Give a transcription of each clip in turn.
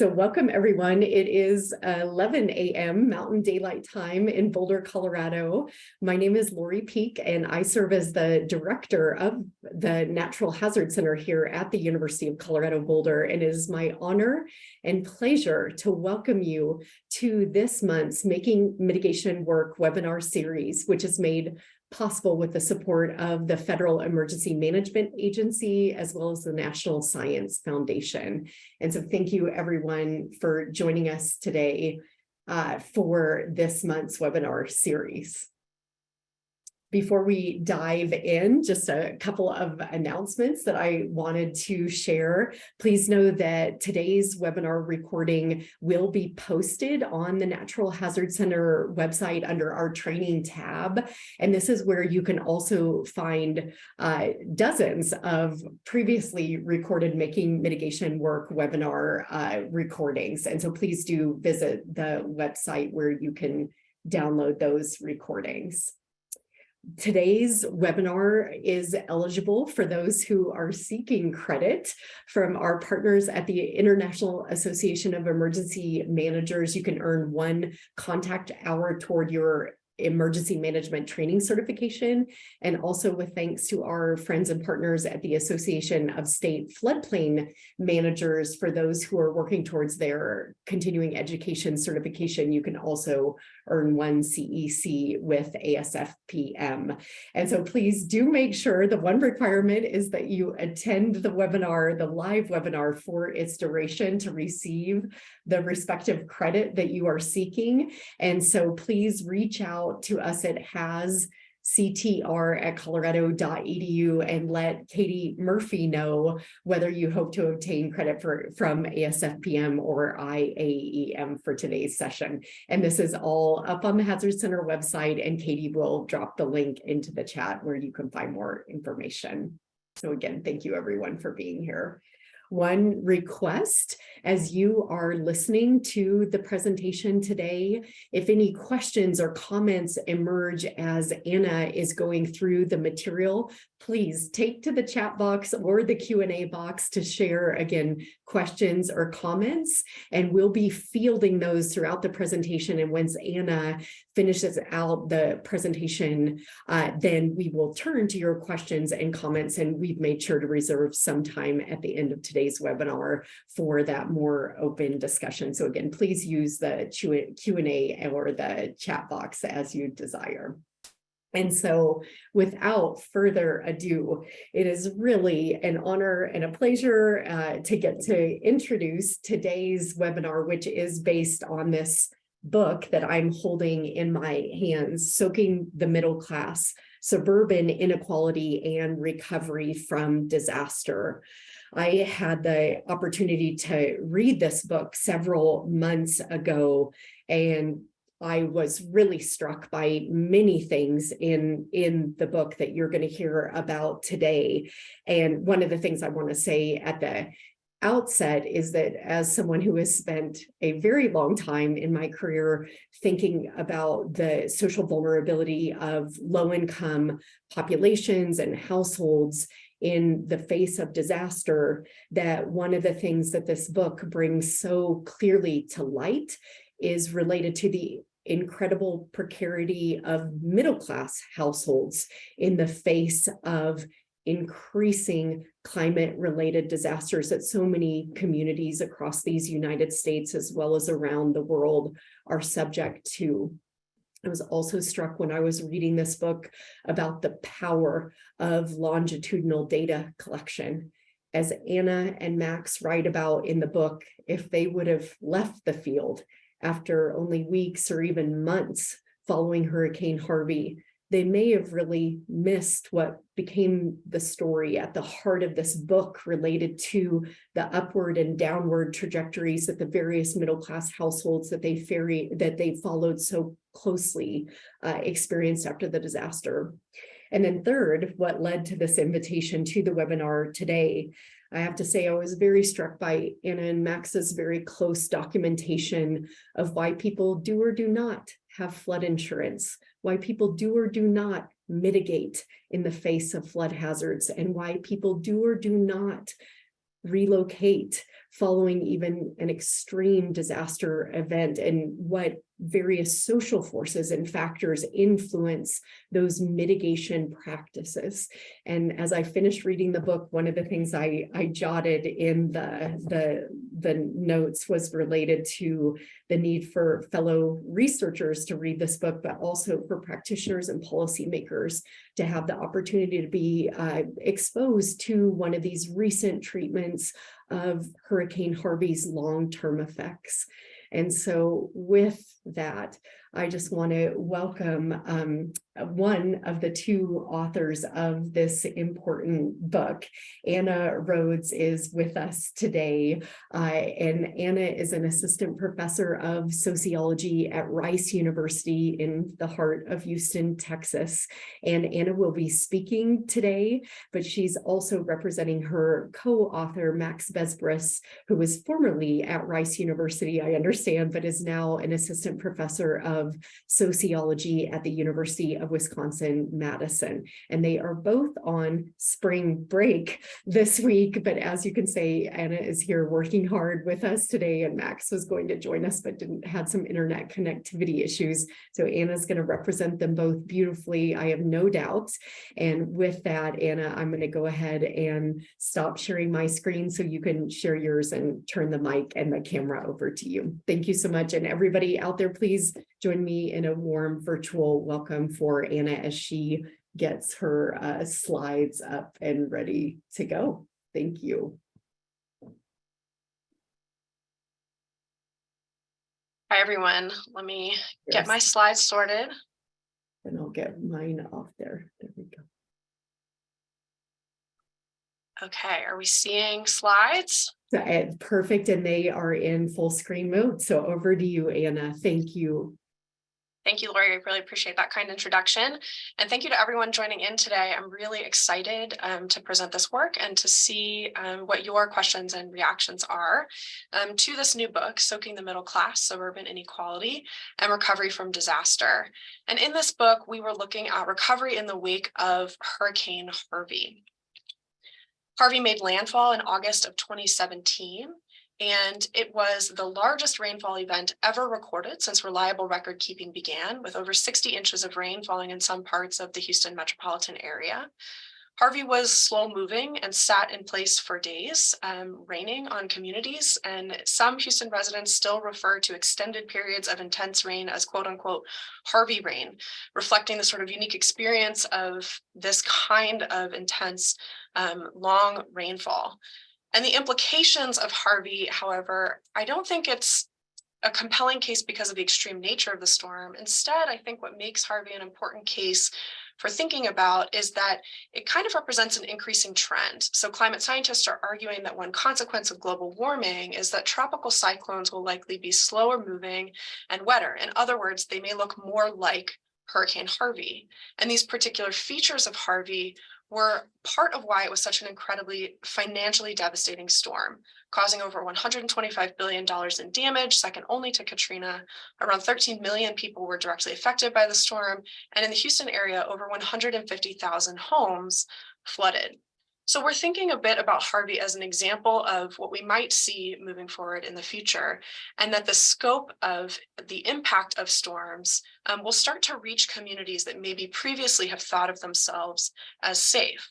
So welcome everyone. It is 11 a.m. Mountain Daylight Time in Boulder, Colorado. My name is Lori Peak and I serve as the director of the Natural Hazard Center here at the University of Colorado Boulder. And it is my honor and pleasure to welcome you to this month's Making Mitigation Work webinar series, which is made possible with the support of the Federal Emergency Management Agency, as well as the National Science Foundation. And so thank you everyone for joining us today for this month's webinar series. Before we dive in, just a couple of announcements that I wanted to share. Please know that today's webinar recording will be posted on the Natural Hazard Center website under our training tab. And this is where you can also find dozens of previously recorded Making Mitigation Work webinar recordings. And so please do visit the website where you can download those recordings. Today's webinar is eligible for those who are seeking credit from our partners at the International Association of Emergency Managers. You can earn 1 contact hour toward your emergency management training certification, and also with thanks to our friends and partners at the Association of State Floodplain Managers. For those who are working towards their continuing education certification, you can also earn 1 CEC with ASFPM. And so please do make sure the one requirement is that you attend the webinar, the live webinar, for its duration to receive the respective credit that you are seeking. And so please reach out to us at hasctr@colorado.edu and let Katie Murphy know whether you hope to obtain credit from ASFPM or IAEM for today's session. And this is all up on the Hazard Center website, and Katie will drop the link into the chat where you can find more information. So again, thank you everyone for being here. One request, as you are listening to the presentation today, if any questions or comments emerge as Anna is going through the material, please take to the chat box or the Q&A box to share, again, questions or comments, and we'll be fielding those throughout the presentation. And once Anna finishes out the presentation, then we will turn to your questions and comments, and we've made sure to reserve some time at the end of today's webinar for that more open discussion. So again, please use the Q&A or the chat box as you desire. And so without further ado, it is really an honor and a pleasure to get to introduce today's webinar, which is based on this book that I'm holding in my hands, Soaking the Middle Class: Suburban Inequality and Recovery from Disaster. I had the opportunity to read this book several months ago, and I was really struck by many things in the book that you're going to hear about today. And one of the things I want to say at the outset is that as someone who has spent a very long time in my career thinking about the social vulnerability of low-income populations and households in the face of disaster, that one of the things that this book brings so clearly to light is related to the incredible precarity of middle-class households in the face of increasing climate-related disasters that so many communities across these United States, as well as around the world, are subject to. I was also struck when I was reading this book about the power of longitudinal data collection. As Anna and Max write about in the book, if they would have left the field after only weeks or even months following Hurricane Harvey, they may have really missed what became the story at the heart of this book, related to the upward and downward trajectories that the various middle-class households that they followed so closely experienced after the disaster. And then third, what led to this invitation to the webinar today. I have to say I was very struck by Anna and Max's very close documentation of why people do or do not have flood insurance, why people do or do not mitigate in the face of flood hazards, and why people do or do not relocate following even an extreme disaster event, and what various social forces and factors influence those mitigation practices. And as I finished reading the book, one of the things I jotted in the notes was related to the need for fellow researchers to read this book, but also for practitioners and policymakers to have the opportunity to be exposed to one of these recent treatments of Hurricane Harvey's long-term effects. And so with that, I just want to welcome one of the two authors of this important book. Anna Rhodes is with us today, and Anna is an assistant professor of sociology at Rice University in the heart of Houston, Texas. And Anna will be speaking today, but she's also representing her co-author, Max Besbris, who was formerly at Rice University, I understand, but is now an assistant professor of sociology at the University of Wisconsin-Madison. And they are both on spring break this week, but as you can see, Anna is here working hard with us today, and Max was going to join us, but had some internet connectivity issues. So Anna's going to represent them both beautifully, I have no doubt. And with that, Anna, I'm going to go ahead and stop sharing my screen so you can share yours and turn the mic and the camera over to you. Thank you so much. And everybody out there, please join me in a warm virtual welcome for Anna as she gets her slides up and ready to go. Thank you. Hi, everyone. Let me get my slides sorted. And I'll get mine off there. There we go. Okay, are we seeing slides? Perfect, and they are in full screen mode. So over to you, Anna. Thank you. Thank you, Lori. I really appreciate that kind introduction. And thank you to everyone joining in today. I'm really excited to present this work and to see what your questions and reactions are to this new book, Soaking the Middle Class, Suburban Inequality and Recovery from Disaster. And in this book, we were looking at recovery in the wake of Hurricane Harvey. Harvey made landfall in August of 2017. And it was the largest rainfall event ever recorded since reliable record keeping began, with over 60 inches of rain falling in some parts of the Houston metropolitan area. Harvey was slow moving and sat in place for days, raining on communities. And some Houston residents still refer to extended periods of intense rain as quote unquote Harvey rain, reflecting the sort of unique experience of this kind of intense long rainfall. And the implications of Harvey, however, I don't think it's a compelling case because of the extreme nature of the storm. Instead, I think what makes Harvey an important case for thinking about is that it kind of represents an increasing trend. So climate scientists are arguing that one consequence of global warming is that tropical cyclones will likely be slower moving and wetter. In other words, they may look more like Hurricane Harvey. And these particular features of Harvey were part of why it was such an incredibly financially devastating storm, causing over $125 billion in damage, second only to Katrina. Around 13 million people were directly affected by the storm, and in the Houston area, over 150,000 homes flooded. So we're thinking a bit about Harvey as an example of what we might see moving forward in the future, and that the scope of the impact of storms will start to reach communities that maybe previously have thought of themselves as safe.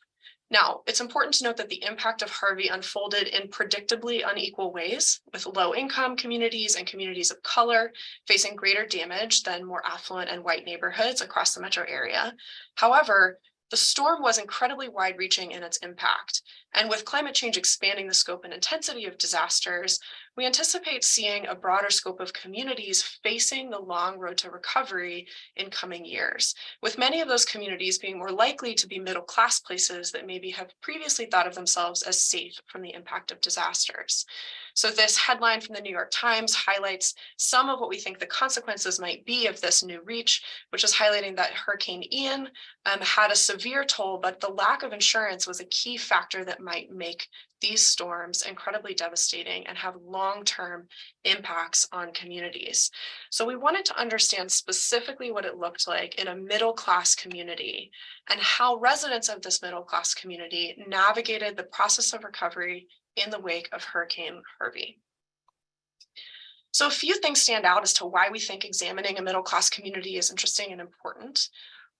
Now, it's important to note that the impact of Harvey unfolded in predictably unequal ways, with low-income communities and communities of color facing greater damage than more affluent and white neighborhoods across the metro area. However, the storm was incredibly wide-reaching in its impact, and with climate change expanding the scope and intensity of disasters, we anticipate seeing a broader scope of communities facing the long road to recovery in coming years, with many of those communities being more likely to be middle-class places that maybe have previously thought of themselves as safe from the impact of disasters. So this headline from the New York Times highlights some of what we think the consequences might be of this new reach, which is highlighting that Hurricane Ian had a severe toll, but the lack of insurance was a key factor that might make these storms incredibly devastating and have long-term impacts on communities. So we wanted to understand specifically what it looked like in a middle-class community and how residents of this middle-class community navigated the process of recovery in the wake of Hurricane Harvey. So a few things stand out as to why we think examining a middle-class community is interesting and important.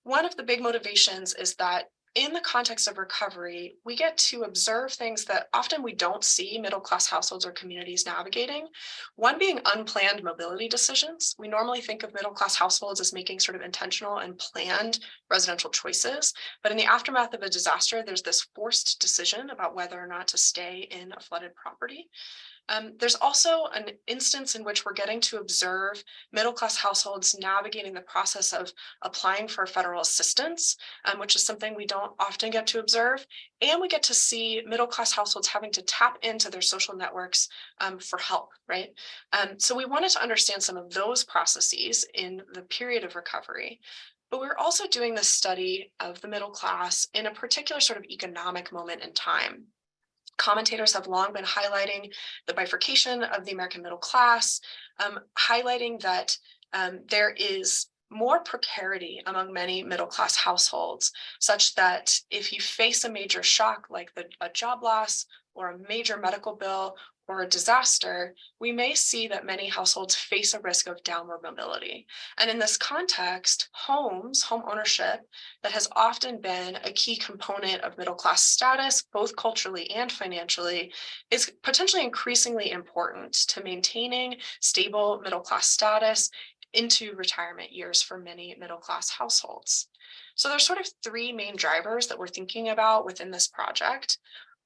One of the big motivations is that in the context of recovery, we get to observe things that often we don't see middle-class households or communities navigating. One being unplanned mobility decisions. We normally think of middle-class households as making sort of intentional and planned residential choices, but in the aftermath of a disaster, there's this forced decision about whether or not to stay in a flooded property. There's also an instance in which we're getting to observe middle-class households navigating the process of applying for federal assistance, which is something we don't often get to observe. And we get to see middle-class households having to tap into their social networks for help, right? So we wanted to understand some of those processes in the period of recovery. But we're also doing this study of the middle class in a particular sort of economic moment in time. Commentators have long been highlighting the bifurcation of the American middle class, highlighting that there is more precarity among many middle class households, such that if you face a major shock like a job loss or a major medical bill or a disaster, we may see that many households face a risk of downward mobility. And in this context, home ownership, that has often been a key component of middle class status, both culturally and financially, is potentially increasingly important to maintaining stable middle class status into retirement years for many middle class households. So there's sort of three main drivers that we're thinking about within this project.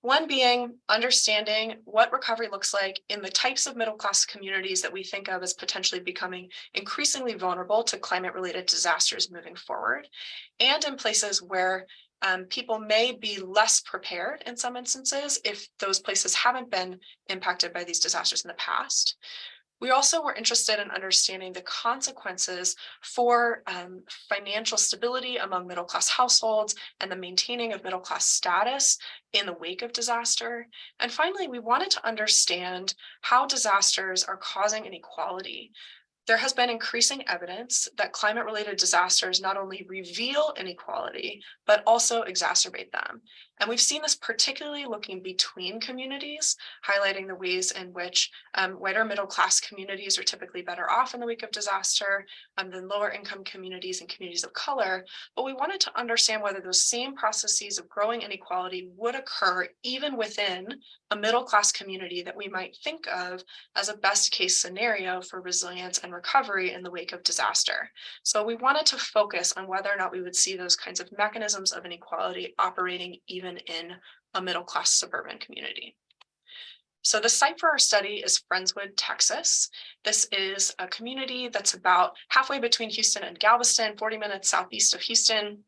One being understanding what recovery looks like in the types of middle-class communities that we think of as potentially becoming increasingly vulnerable to climate-related disasters moving forward, and in places where people may be less prepared in some instances if those places haven't been impacted by these disasters in the past. We also were interested in understanding the consequences for financial stability among middle-class households and the maintaining of middle-class status in the wake of disaster. And finally, we wanted to understand how disasters are causing inequality. There has been increasing evidence that climate-related disasters not only reveal inequality, but also exacerbate them. And we've seen this particularly looking between communities, highlighting the ways in which whiter middle-class communities are typically better off in the wake of disaster than lower-income communities and communities of color. But we wanted to understand whether those same processes of growing inequality would occur even within a middle-class community that we might think of as a best-case scenario for resilience and recovery in the wake of disaster. So we wanted to focus on whether or not we would see those kinds of mechanisms of inequality operating even in a middle-class suburban community. So the site for our study is Friendswood, Texas. This is a community that's about halfway between Houston and Galveston, 40 minutes southeast of Houston.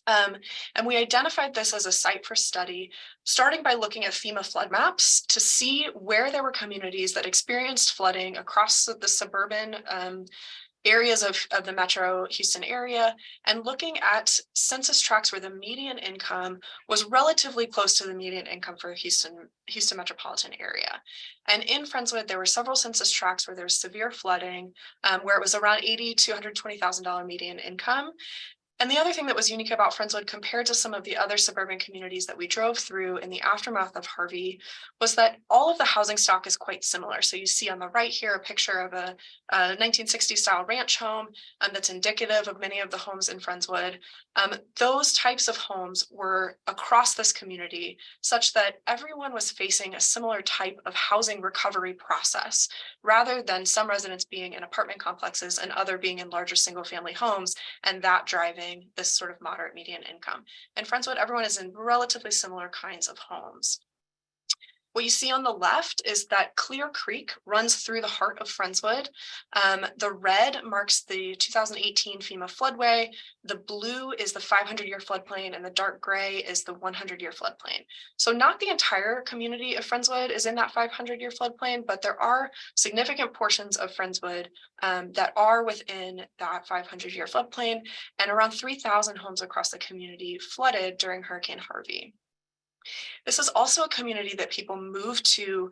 And we identified this as a site for study, starting by looking at FEMA flood maps to see where there were communities that experienced flooding across the suburban areas of the metro Houston area, and looking at census tracts where the median income was relatively close to the median income for Houston metropolitan area. And in Friendswood, there were several census tracts where there was severe flooding, where it was around $80,000 to $120,000 median income. And the other thing that was unique about Friendswood compared to some of the other suburban communities that we drove through in the aftermath of Harvey was that all of the housing stock is quite similar. So you see on the right here a picture of a 1960s style ranch home that's indicative of many of the homes in Friendswood. Those types of homes were across this community such that everyone was facing a similar type of housing recovery process, rather than some residents being in apartment complexes and other being in larger single family homes, and that driving this sort of moderate median income. In Friendswood, everyone is in relatively similar kinds of homes. What you see on the left is that Clear Creek runs through the heart of Friendswood. The red marks the 2018 FEMA floodway. The blue is the 500-year floodplain, and the dark gray is the 100-year floodplain. So not the entire community of Friendswood is in that 500-year floodplain, but there are significant portions of Friendswood that are within that 500-year floodplain, and around 3,000 homes across the community flooded during Hurricane Harvey. This is also a community that people move to,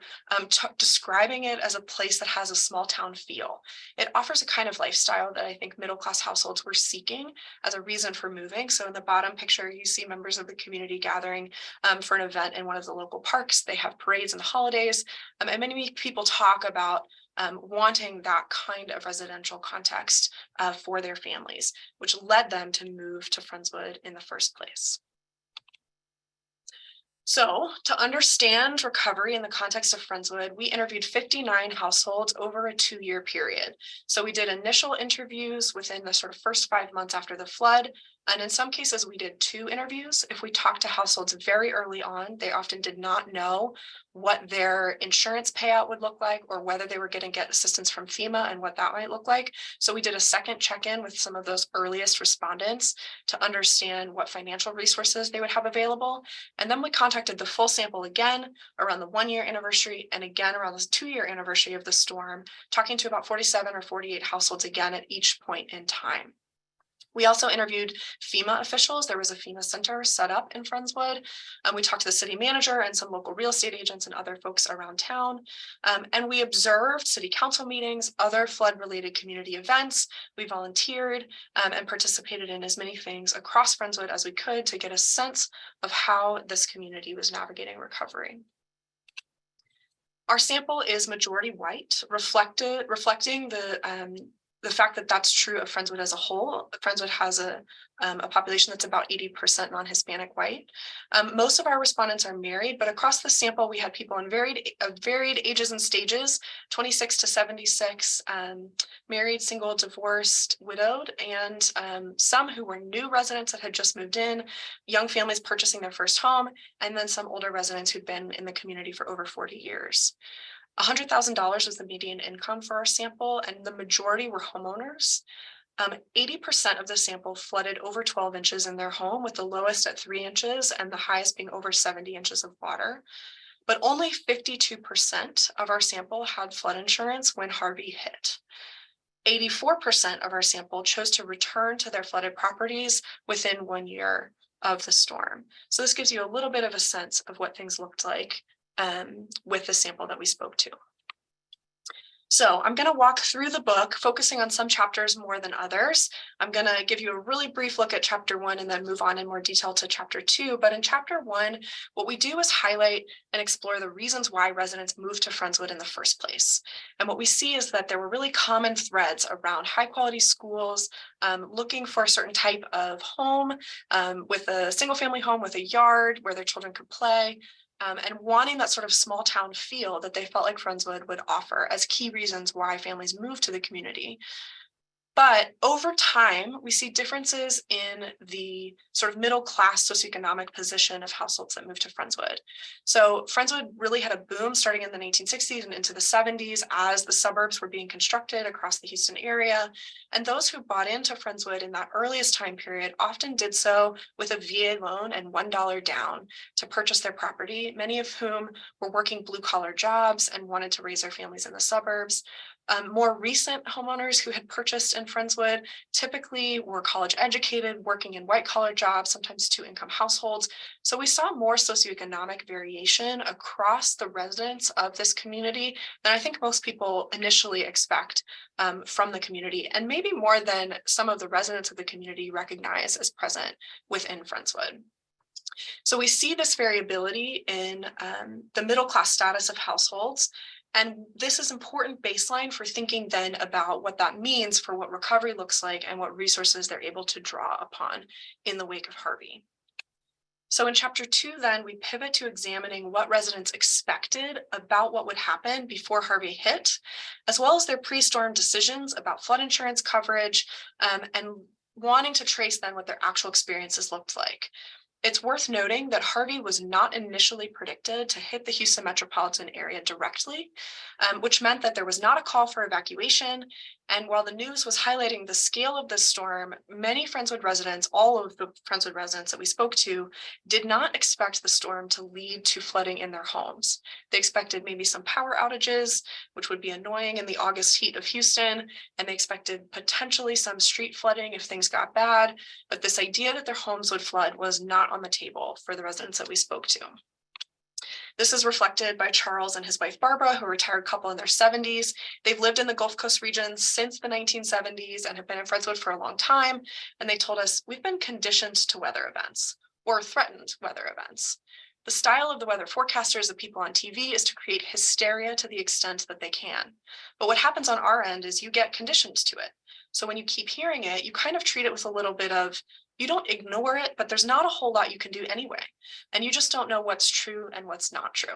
describing it as a place that has a small town feel. It offers a kind of lifestyle that I think middle class households were seeking as a reason for moving. So in the bottom picture, you see members of the community gathering for an event in one of the local parks. They have parades and holidays, and many people talk about wanting that kind of residential context for their families, which led them to move to Friendswood in the first place. So to understand recovery in the context of Friendswood, we interviewed 59 households over a 2-year period. So we did initial interviews within the sort of first 5 months after the flood. And in some cases, we did 2 interviews. If we talked to households very early on, they often did not know what their insurance payout would look like or whether they were going to get assistance from FEMA and what that might look like. So we did a second check-in with some of those earliest respondents to understand what financial resources they would have available. And then we contacted the full sample again around the 1-year anniversary and again around the 2-year anniversary of the storm, talking to about 47 or 48 households again at each point in time. We also interviewed FEMA officials. There was a FEMA center set up in Friendswood. We talked to the city manager and some local real estate agents and other folks around town. And we observed city council meetings, other flood-related community events. We volunteered and participated in as many things across Friendswood as we could to get a sense of how this community was navigating recovery. Our sample is majority white, reflecting the fact that that's true of Friendswood as a whole. Friendswood has a population that's about 80% non-Hispanic white. Most of our respondents are married, but across the sample, we had people in varied ages and stages, 26 to 76, married, single, divorced, widowed, and some who were new residents that had just moved in, young families purchasing their first home, and then some older residents who'd been in the community for over 40 years. $100,000 was the median income for our sample, and the majority were homeowners. 80% of the sample flooded over 12 inches in their home, with the lowest at 3 inches and the highest being over 70 inches of water. But only 52% of our sample had flood insurance when Harvey hit. 84% of our sample chose to return to their flooded properties within 1 year of the storm. So this gives you a little bit of a sense of what things looked like with the sample that we spoke to. So I'm going to walk through the book, focusing on some chapters more than others. I'm going to give you a really brief look at chapter 1 and then move on in more detail to chapter 2. But in chapter 1, what we do is highlight and explore the reasons why residents moved to Friendswood in the first place. And what we see is that there were really common threads around high quality schools, looking for a certain type of home, with a single family home with a yard where their children could play, and wanting that sort of small town feel that they felt like Friendswood would offer as key reasons why families moved to the community. But over time, we see differences in the sort of middle class socioeconomic position of households that moved to Friendswood. So Friendswood really had a boom starting in the 1960s and into the 70s as the suburbs were being constructed across the Houston area. And those who bought into Friendswood in that earliest time period often did so with a VA loan and $1 down to purchase their property, many of whom were working blue-collar jobs and wanted to raise their families in the suburbs. More recent homeowners who had purchased in Friendswood typically were college educated, working in white collar jobs, sometimes 2-income households. So we saw more socioeconomic variation across the residents of this community than I think most people initially expect from the community, and maybe more than some of the residents of the community recognize as present within Friendswood. So we see this variability in the middle class status of households. And this is important baseline for thinking then about what that means for what recovery looks like and what resources they're able to draw upon in the wake of Harvey. So in chapter 2, then, we pivot to examining what residents expected about what would happen before Harvey hit, as well as their pre-storm decisions about flood insurance coverage, and wanting to trace then what their actual experiences looked like. It's worth noting that Harvey was not initially predicted to hit the Houston metropolitan area directly, which meant that there was not a call for evacuation, And while the news was highlighting the scale of this storm, many Friendswood residents, all of the Friendswood residents that we spoke to, did not expect the storm to lead to flooding in their homes. They expected maybe some power outages, which would be annoying in the August heat of Houston, and they expected potentially some street flooding if things got bad. But this idea that their homes would flood was not on the table for the residents that we spoke to. This is reflected by Charles and his wife Barbara, who are a retired couple in their 70s. They've lived in the Gulf Coast region since the 1970s and have been in Friendswood for a long time. And they told us, we've been conditioned to weather events or threatened weather events. The style of the weather forecasters, the people on TV, is to create hysteria to the extent that they can. But what happens on our end is you get conditioned to it. So when you keep hearing it, you kind of treat it with a little bit of, you don't ignore it, but there's not a whole lot you can do anyway. And you just don't know what's true and what's not true.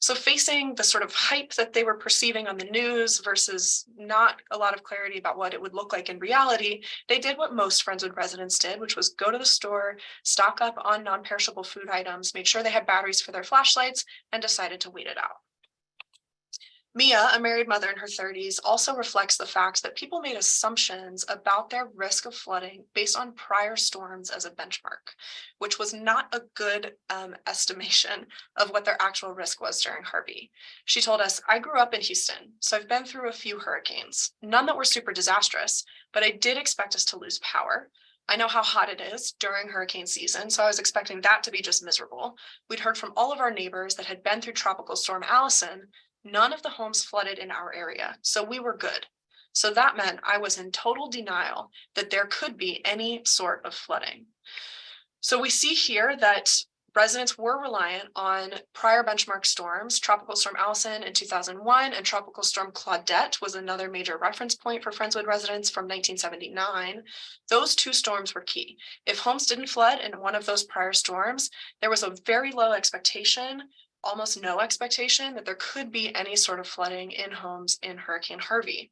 So facing the sort of hype that they were perceiving on the news versus not a lot of clarity about what it would look like in reality, they did what most Friendswood residents did, which was go to the store, stock up on non-perishable food items, made sure they had batteries for their flashlights, and decided to wait it out. Mia, a married mother in her 30s, also reflects the fact that people made assumptions about their risk of flooding based on prior storms as a benchmark, which was not a good estimation of what their actual risk was during Harvey. She told us, I grew up in Houston, so I've been through a few hurricanes, none that were super disastrous, but I did expect us to lose power. I know how hot it is during hurricane season, so I was expecting that to be just miserable. We'd heard from all of our neighbors that had been through Tropical Storm Allison. None of the homes flooded in our area, so we were good. So that meant I was in total denial that there could be any sort of flooding. So we see here that residents were reliant on prior benchmark storms. Tropical Storm Allison in 2001 and Tropical Storm Claudette was another major reference point for Friendswood residents from 1979. Those two storms were key. If homes didn't flood in one of those prior storms, there was a very low expectation, almost no expectation, that there could be any sort of flooding in homes in Hurricane Harvey.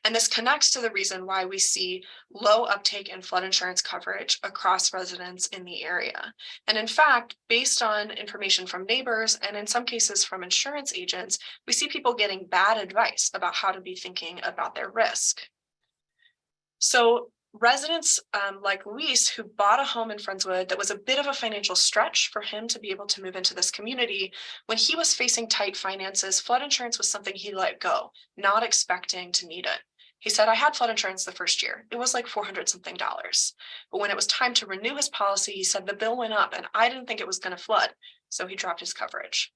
And this connects to the reason why we see low uptake in flood insurance coverage across residents in the area. And in fact, based on information from neighbors and in some cases from insurance agents, we see people getting bad advice about how to be thinking about their risk. So residents like Luis, who bought a home in Friendswood that was a bit of a financial stretch for him to be able to move into this community, when he was facing tight finances, flood insurance was something he let go, not expecting to need it. He said, I had flood insurance the first year. It was like $400 something. But when it was time to renew his policy, he said the bill went up and I didn't think it was going to flood. So he dropped his coverage.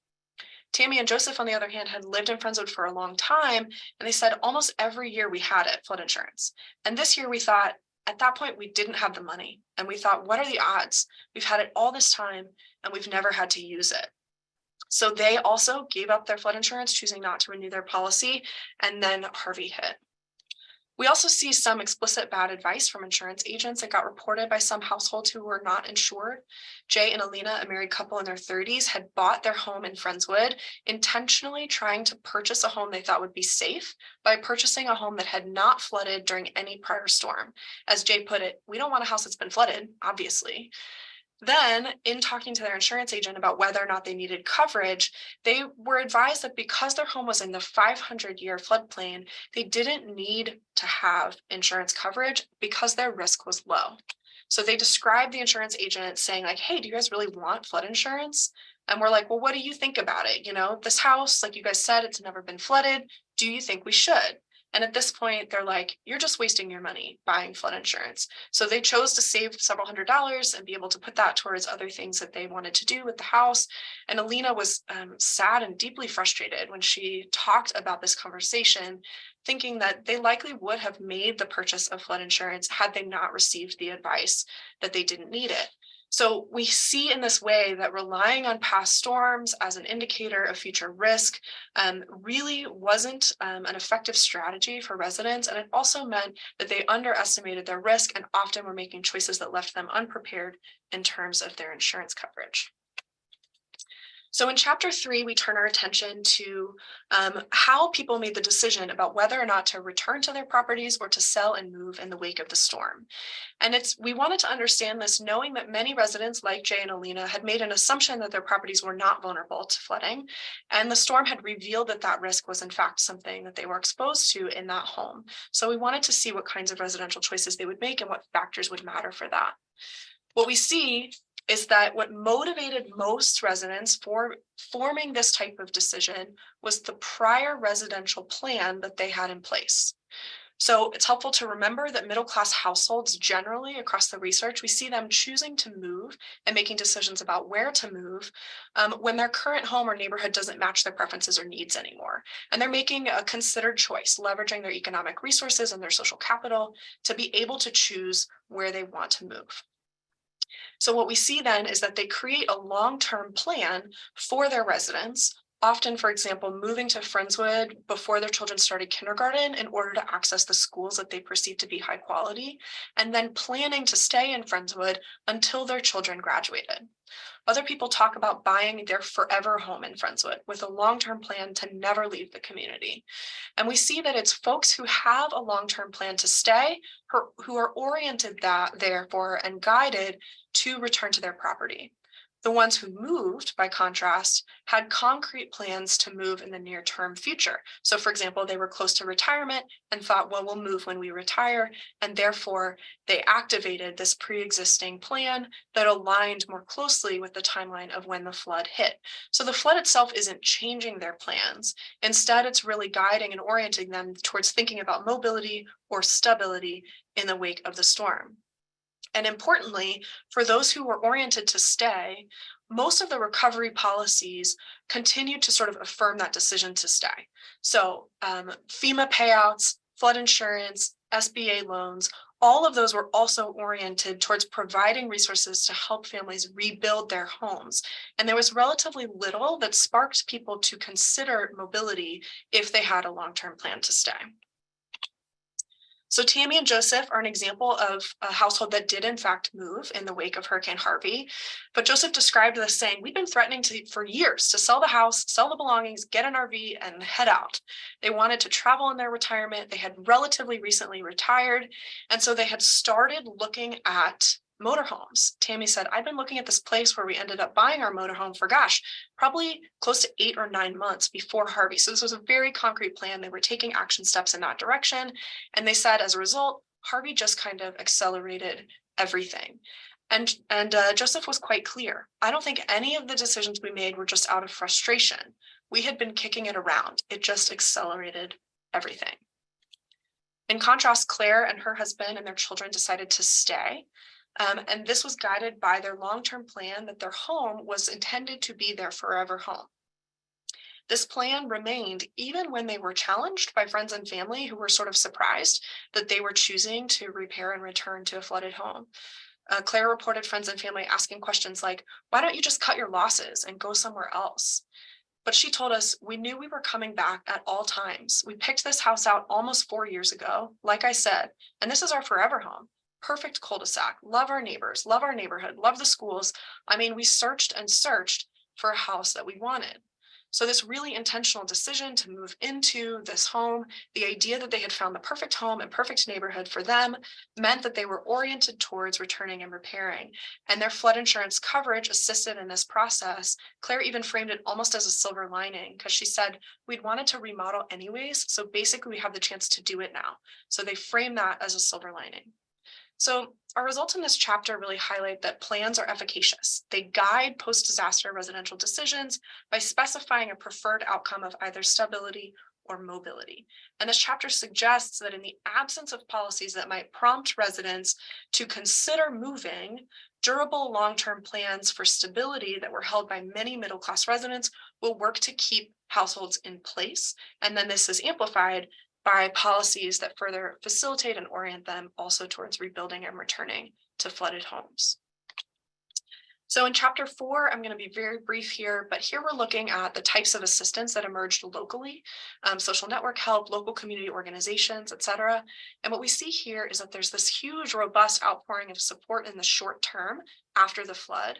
Tammy and Joseph, on the other hand, had lived in Friendswood for a long time, and they said almost every year we had it, flood insurance. And this year we thought, at that point, we didn't have the money. And we thought, what are the odds? We've had it all this time, and we've never had to use it. So they also gave up their flood insurance, choosing not to renew their policy, and then Harvey hit. We also see some explicit bad advice from insurance agents that got reported by some households who were not insured. Jay and Alina, a married couple in their 30s, had bought their home in Friendswood, intentionally trying to purchase a home they thought would be safe by purchasing a home that had not flooded during any prior storm. As Jay put it, we don't want a house that's been flooded, obviously. Then, in talking to their insurance agent about whether or not they needed coverage, they were advised that because their home was in the 500-year floodplain, they didn't need to have insurance coverage because their risk was low. So they described the insurance agent saying like, hey, do you guys really want flood insurance? And we're like, well, what do you think about it? You know, this house, like you guys said, it's never been flooded. Do you think we should? And at this point, they're like, you're just wasting your money buying flood insurance. So they chose to save several $100s and be able to put that towards other things that they wanted to do with the house. And Alina was sad and deeply frustrated when she talked about this conversation, thinking that they likely would have made the purchase of flood insurance had they not received the advice that they didn't need it. So we see in this way that relying on past storms as an indicator of future risk really wasn't an effective strategy for residents. And it also meant that they underestimated their risk and often were making choices that left them unprepared in terms of their insurance coverage. So in chapter 3, we turn our attention to how people made the decision about whether or not to return to their properties or to sell and move in the wake of the storm. And we wanted to understand this knowing that many residents like Jay and Alina had made an assumption that their properties were not vulnerable to flooding. And the storm had revealed that that risk was in fact something that they were exposed to in that home. So we wanted to see what kinds of residential choices they would make and what factors would matter for that. What we see is that what motivated most residents for forming this type of decision was the prior residential plan that they had in place. So it's helpful to remember that middle-class households generally across the research, we see them choosing to move and making decisions about where to move when their current home or neighborhood doesn't match their preferences or needs anymore. And they're making a considered choice, leveraging their economic resources and their social capital to be able to choose where they want to move. So what we see then is that they create a long-term plan for their residents, often, for example, moving to Friendswood before their children started kindergarten in order to access the schools that they perceive to be high quality, and then planning to stay in Friendswood until their children graduated. Other people talk about buying their forever home in Friendswood with a long-term plan to never leave the community. And we see that it's folks who have a long-term plan to stay, who are oriented therefore and guided to return to their property. The ones who moved, by contrast, had concrete plans to move in the near-term future. So for example, they were close to retirement and thought, well, we'll move when we retire. And therefore, they activated this pre-existing plan that aligned more closely with the timeline of when the flood hit. So the flood itself isn't changing their plans. Instead, it's really guiding and orienting them towards thinking about mobility or stability in the wake of the storm. And importantly, for those who were oriented to stay, most of the recovery policies continued to sort of affirm that decision to stay. So FEMA payouts, flood insurance, SBA loans, all of those were also oriented towards providing resources to help families rebuild their homes. And there was relatively little that sparked people to consider mobility if they had a long-term plan to stay. So Tammy and Joseph are an example of a household that did in fact move in the wake of Hurricane Harvey. But Joseph described this saying, we've been threatening for years to sell the house, sell the belongings, get an RV and head out. They wanted to travel in their retirement. They had relatively recently retired. And so they had started looking at motorhomes. Tammy said, I've been looking at this place where we ended up buying our motorhome for, probably close to 8 or 9 months before Harvey. So this was a very concrete plan. They were taking action steps in that direction. And they said, as a result, Harvey just kind of accelerated everything. And Joseph was quite clear. I don't think any of the decisions we made were just out of frustration. We had been kicking it around. It just accelerated everything. In contrast, Claire and her husband and their children decided to stay. And this was guided by their long-term plan that their home was intended to be their forever home. This plan remained even when they were challenged by friends and family who were sort of surprised that they were choosing to repair and return to a flooded home. Claire reported friends and family asking questions like, why don't you just cut your losses and go somewhere else? But she told us, we knew we were coming back at all times. We picked this house out almost 4 years ago, like I said, and this is our forever home. Perfect cul-de-sac, love our neighbors, love our neighborhood, love the schools. I mean, we searched and searched for a house that we wanted. So this really intentional decision to move into this home, the idea that they had found the perfect home and perfect neighborhood for them meant that they were oriented towards returning and repairing. And their flood insurance coverage assisted in this process. Claire even framed it almost as a silver lining because she said, we'd wanted to remodel anyways. So basically we have the chance to do it now. So they framed that as a silver lining. So our results in this chapter really highlight that plans are efficacious. They guide post-disaster residential decisions by specifying a preferred outcome of either stability or mobility. And this chapter suggests that in the absence of policies that might prompt residents to consider moving, durable long-term plans for stability that were held by many middle-class residents will work to keep households in place. And then this is amplified by policies that further facilitate and orient them also towards rebuilding and returning to flooded homes. So in chapter 4, I'm going to be very brief here, but here we're looking at the types of assistance that emerged locally, social network help, local community organizations, etc. And what we see here is that there's this huge, robust outpouring of support in the short term after the flood,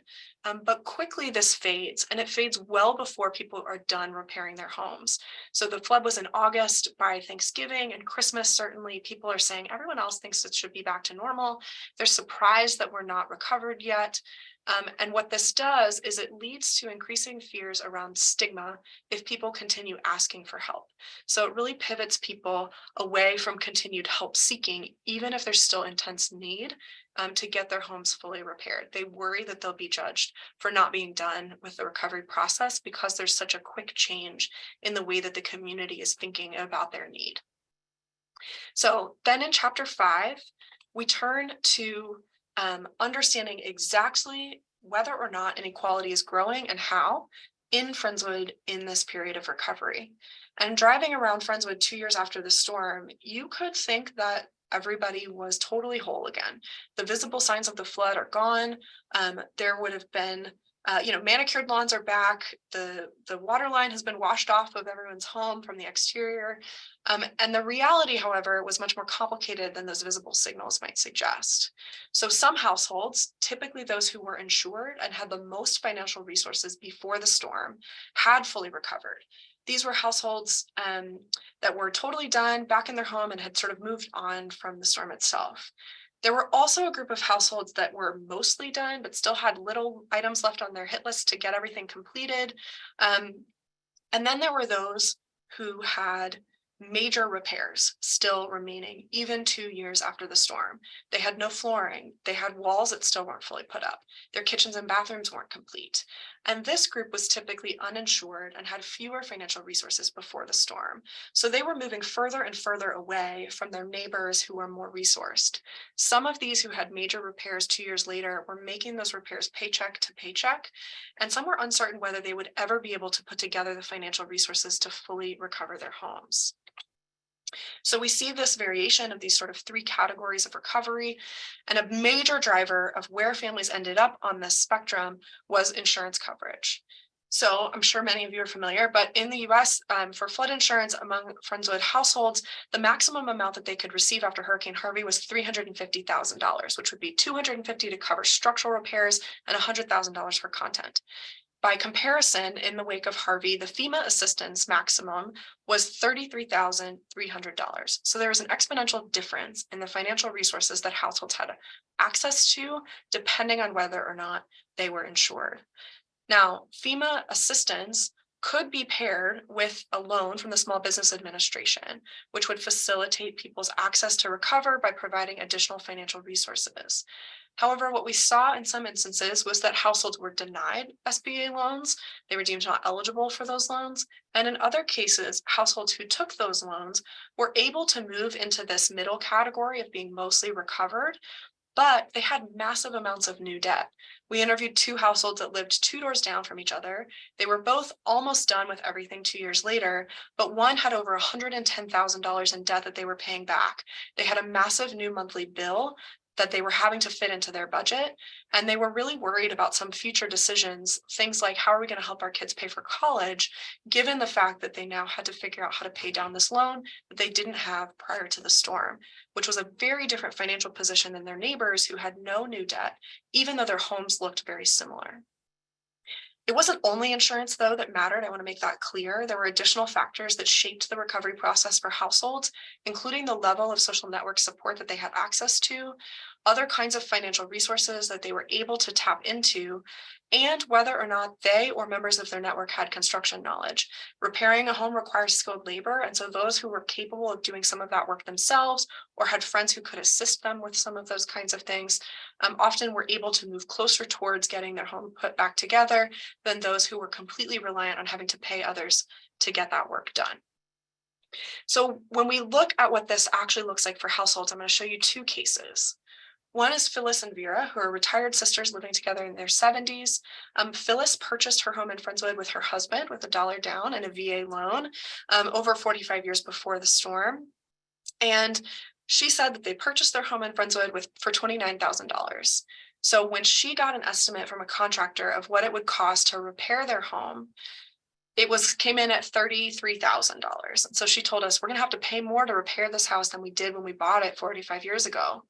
but quickly this fades, and it fades well before people are done repairing their homes. So the flood was in August. By Thanksgiving and Christmas, certainly people are saying everyone else thinks it should be back to normal. They're surprised that we're not recovered yet. And what this does is it leads to increasing fears around stigma if people continue asking for help. So it really pivots people away from continued help seeking, even if there's still intense need to get their homes fully repaired. They worry that they'll be judged for not being done with the recovery process because there's such a quick change in the way that the community is thinking about their need. So then in chapter 5, we turn to understanding exactly whether or not inequality is growing and how in Friendswood in this period of recovery. And driving around Friendswood 2 years after the storm, you could think that everybody was totally whole again. The visible signs of the flood are gone. There would have been manicured lawns are back. The water line has been washed off of everyone's home from the exterior. And the reality, however, was much more complicated than those visible signals might suggest. So some households, typically those who were insured and had the most financial resources before the storm, had fully recovered. These were households that were totally done, back in their home, and had sort of moved on from the storm itself. There were also a group of households that were mostly done, but still had little items left on their hit list to get everything completed. And then there were those who had major repairs still remaining, even 2 years after the storm. They had no flooring. They had walls that still weren't fully put up. Their kitchens and bathrooms weren't complete. And this group was typically uninsured and had fewer financial resources before the storm. So they were moving further and further away from their neighbors who were more resourced. Some of these who had major repairs 2 years later were making those repairs paycheck to paycheck, and some were uncertain whether they would ever be able to put together the financial resources to fully recover their homes. So we see this variation of these sort of 3 categories of recovery, and a major driver of where families ended up on this spectrum was insurance coverage. So I'm sure many of you are familiar, but in the US, for flood insurance among Friendswood households, the maximum amount that they could receive after Hurricane Harvey was $350,000, which would be $250,000 to cover structural repairs and $100,000 for content. By comparison, in the wake of Harvey, the FEMA assistance maximum was $33,300. So there was an exponential difference in the financial resources that households had access to, depending on whether or not they were insured. Now, FEMA assistance could be paired with a loan from the Small Business Administration, which would facilitate people's access to recover by providing additional financial resources. However, what we saw in some instances was that households were denied SBA loans. They were deemed not eligible for those loans. And in other cases, households who took those loans were able to move into this middle category of being mostly recovered, but they had massive amounts of new debt. We interviewed 2 households that lived 2 doors down from each other. They were both almost done with everything 2 years later, but one had over $110,000 in debt that they were paying back. They had a massive new monthly bill that they were having to fit into their budget. And they were really worried about some future decisions, things like, how are we going to help our kids pay for college, given the fact that they now had to figure out how to pay down this loan that they didn't have prior to the storm, which was a very different financial position than their neighbors who had no new debt, even though their homes looked very similar. It wasn't only insurance, though, that mattered. I want to make that clear. There were additional factors that shaped the recovery process for households, including the level of social network support that they had access to, other kinds of financial resources that they were able to tap into, and whether or not they or members of their network had construction knowledge. Repairing a home requires skilled labor, and so those who were capable of doing some of that work themselves or had friends who could assist them with some of those kinds of things often were able to move closer towards getting their home put back together than those who were completely reliant on having to pay others to get that work done. So when we look at what this actually looks like for households, I'm going to show you 2 cases. One is Phyllis and Vera, who are retired sisters living together in their 70s. Phyllis purchased her home in Friendswood with her husband with $1 down and a VA loan over 45 years before the storm. And she said that they purchased their home in Friendswood for $29,000. So when she got an estimate from a contractor of what it would cost to repair their home, came in at $33,000. So she told us, we're going to have to pay more to repair this house than we did when we bought it 45 years ago.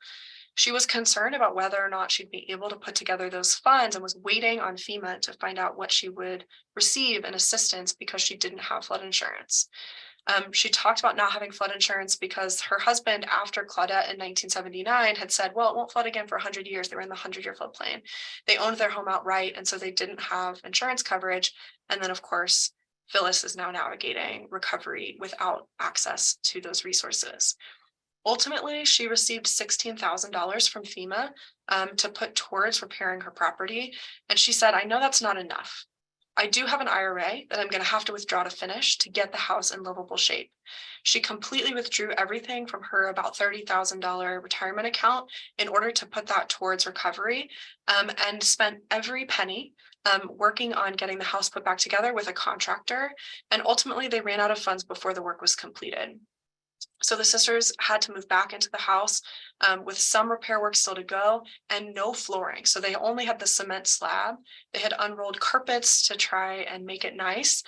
She was concerned about whether or not she'd be able to put together those funds and was waiting on FEMA to find out what she would receive in assistance because she didn't have flood insurance. She talked about not having flood insurance because her husband, after Claudette in 1979, had said, well, it won't flood again for 100 years. They were in the 100-year floodplain. They owned their home outright, and so they didn't have insurance coverage. And then, of course, Phyllis is now navigating recovery without access to those resources. Ultimately, she received $16,000 from FEMA to put towards repairing her property. And she said, I know that's not enough. I do have an IRA that I'm going to have to withdraw to finish to get the house in livable shape. She completely withdrew everything from her about $30,000 retirement account in order to put that towards recovery, and spent every penny working on getting the house put back together with a contractor. And ultimately, they ran out of funds before the work was completed. So the sisters had to move back into the house with some repair work still to go and no flooring. So they only had the cement slab. They had unrolled carpets to try and make it nice,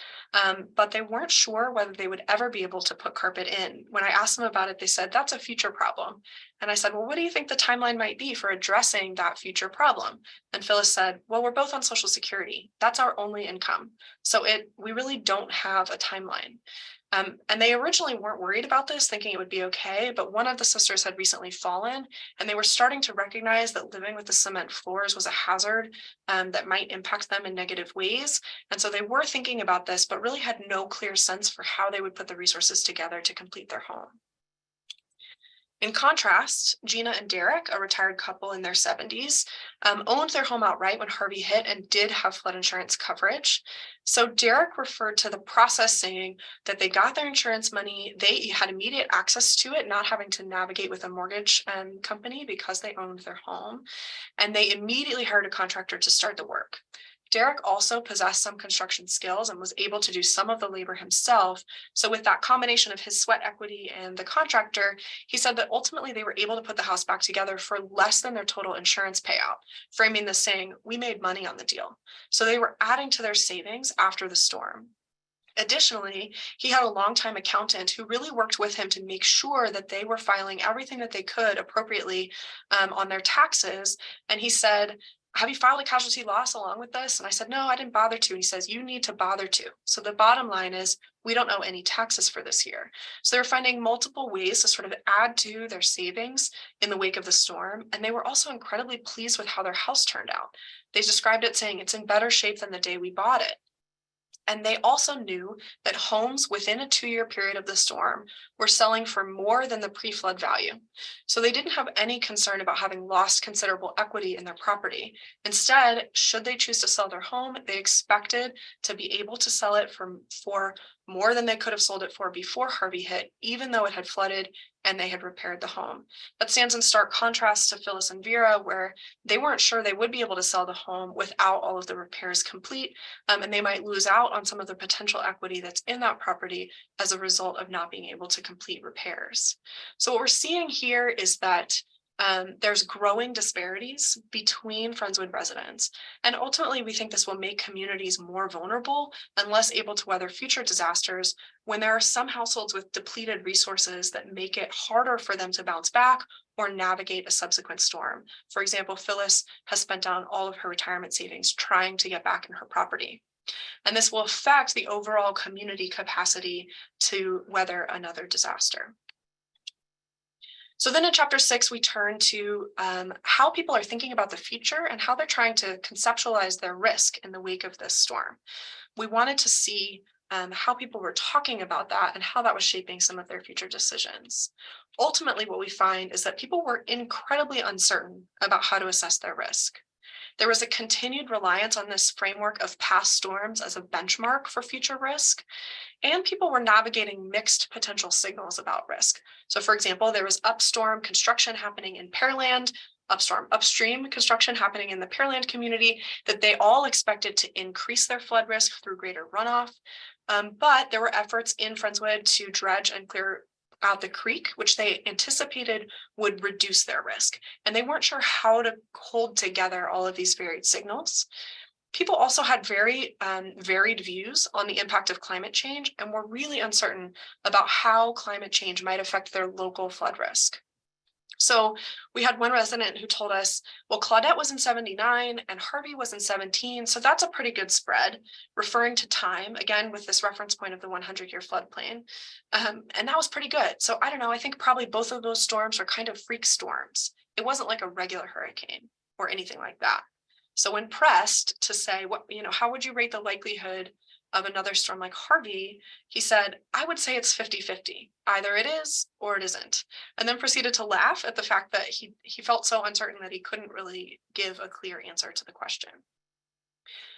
but they weren't sure whether they would ever be able to put carpet in. When I asked them about it, they said, that's a future problem. And I said, well, what do you think the timeline might be for addressing that future problem? And Phyllis said, well, we're both on Social Security. That's our only income. So we really don't have a timeline. And they originally weren't worried about this, thinking it would be okay, but one of the sisters had recently fallen, and they were starting to recognize that living with the cement floors was a hazard that might impact them in negative ways. And so they were thinking about this, but really had no clear sense for how they would put the resources together to complete their home. In contrast, Gina and Derek, a retired couple in their 70s, owned their home outright when Harvey hit and did have flood insurance coverage. So Derek referred to the process saying that they got their insurance money, they had immediate access to it, not having to navigate with a mortgage company because they owned their home, and they immediately hired a contractor to start the work. Derek also possessed some construction skills and was able to do some of the labor himself. So with that combination of his sweat equity and the contractor, he said that ultimately they were able to put the house back together for less than their total insurance payout, framing this saying, we made money on the deal. So they were adding to their savings after the storm. Additionally, he had a longtime accountant who really worked with him to make sure that they were filing everything that they could appropriately on their taxes. And he said, have you filed a casualty loss along with this? And I said, no, I didn't bother to. And he says, you need to bother to. So the bottom line is we don't owe any taxes for this year. So they're finding multiple ways to sort of add to their savings in the wake of the storm. And they were also incredibly pleased with how their house turned out. They described it saying it's in better shape than the day we bought it. And they also knew that homes within a 2-year period of the storm were selling for more than the pre-flood value. So they didn't have any concern about having lost considerable equity in their property. Instead, should they choose to sell their home, they expected to be able to sell it for more than they could have sold it for before Harvey hit, even though it had flooded and they had repaired the home. That stands in stark contrast to Phyllis and Vera, where they weren't sure they would be able to sell the home without all of the repairs complete, and they might lose out on some of the potential equity that's in that property as a result of not being able to complete repairs. So what we're seeing here is that there's growing disparities between Friendswood residents. And ultimately, we think this will make communities more vulnerable and less able to weather future disasters when there are some households with depleted resources that make it harder for them to bounce back or navigate a subsequent storm. For example, Phyllis has spent down all of her retirement savings trying to get back in her property. And this will affect the overall community capacity to weather another disaster. So then in chapter 6, we turn to how people are thinking about the future and how they're trying to conceptualize their risk in the wake of this storm. We wanted to see how people were talking about that and how that was shaping some of their future decisions. Ultimately, what we find is that people were incredibly uncertain about how to assess their risk. There was a continued reliance on this framework of past storms as a benchmark for future risk, and people were navigating mixed potential signals about risk. So for example, there was upstorm construction happening in Pearland, upstream construction happening in the Pearland community that they all expected to increase their flood risk through greater runoff. But there were efforts in Friendswood to dredge and clear at the creek, which they anticipated would reduce their risk. And they weren't sure how to hold together all of these varied signals. People also had very varied views on the impact of climate change and were really uncertain about how climate change might affect their local flood risk. So we had one resident who told us, well, Claudette was in 79 and Harvey was in 17. So that's a pretty good spread, referring to time, again, with this reference point of the 100-year floodplain. And that was pretty good. So I don't know, I think probably both of those storms are kind of freak storms. It wasn't like a regular hurricane or anything like that. So when pressed to say, what, how would you rate the likelihood of another storm like Harvey, he said, I would say it's 50-50. Either it is or it isn't. And then proceeded to laugh at the fact that he felt so uncertain that he couldn't really give a clear answer to the question.